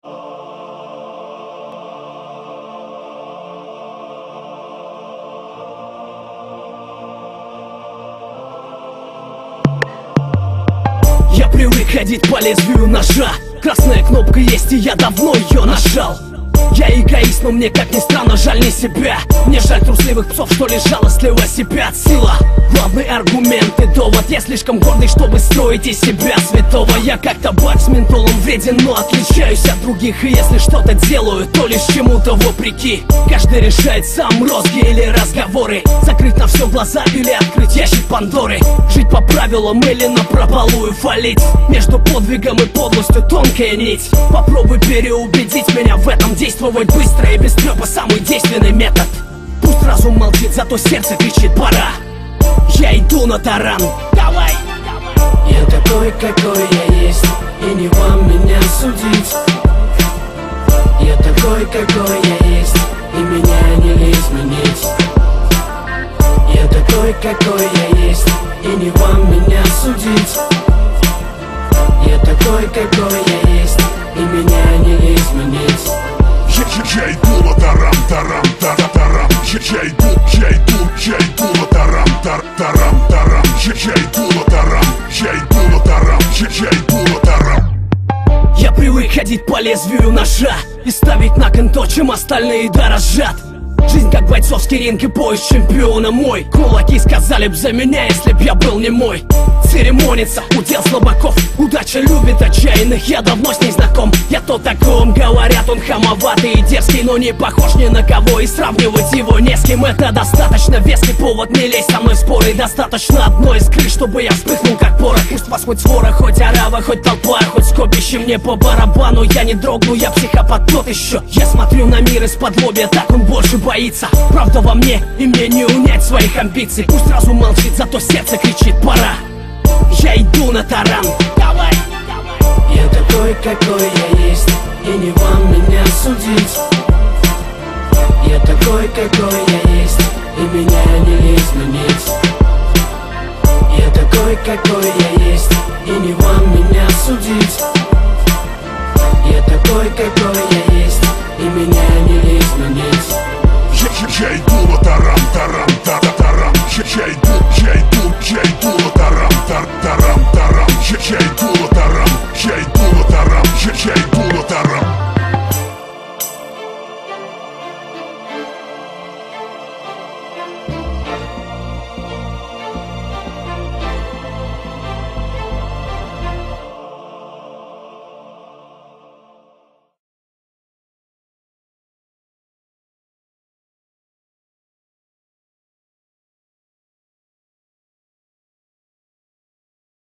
Я привык ходить по лезвию ножа. Красная кнопка есть, и я давно ее нажал. Я эгоист, но мне, как ни странно, жаль не себя. Мне жаль трусливых псов, что лишь жалостливо сипят. Сила — главный аргумент и довод. Я слишком гордый, чтобы строить из себя святого. Я как табак с ментолом вреден, но отличаюсь от других. И если что-то делаю, то лишь чему-то вопреки. Каждый решает сам, розги или разговоры. Закрыть на все глаза или открыть ящик Пандоры. Жить по правилам или напропалую фалить. Между подвигом и подлостью тонкая нить. Попробуй переубедить меня в этом. Действовать быстро и без трёпа — самый действенный метод. Пусть разум молчит, зато сердце кричит: пора. Я иду на таран. Давай! Я такой, какой я есть, и не вам меня судить. Я такой, какой я есть, и меня не изменить. Я такой, какой я есть, и не вам меня судить. Я такой, какой я есть, и меня не изменить. Я иду на тарам, тарам, тарам. Я иду на тарам, тарам, тарам. Я иду на тарам, я иду на тарам, я иду на тарам. Я привык ходить по лезвию ножа и ставить на кон то, чем остальные дорожат. Жизнь как бойцовский ринг и пояс чемпиона мой. Кулаки сказали б за меня, если б я был не мой. Церемониться — удел слабаков. Удача любит отчаянных, я давно с ней знаком. Я то таком, говорят, он хамоватый и дерзкий, но не похож ни на кого, и сравнивать его не с кем. Это достаточно веский повод, не лезь со мной в споры. Достаточно одной искры, чтобы я вспыхнул как порох. Пусть вас хоть свора, хоть орава, хоть толпа, хоть скопище, мне по барабану. Я не дрогну, я психопат тот еще. Я смотрю на мир из-под лобья, так он больше боится. Правда во мне, и мне не унять своих амбиций. Пусть разум молчит, зато сердце кричит: пора. Я иду на таран. Давай! Я такой, какой я есть, и не вам меня судить. Я такой, какой я есть, и меня не изменить. Я такой, какой я есть, и не вам меня судить. Я такой, какой я есть, и меня не изменить. Я иду на тарам, тарам, тарам. Я иду на тарам, тарам, тарам. Я иду на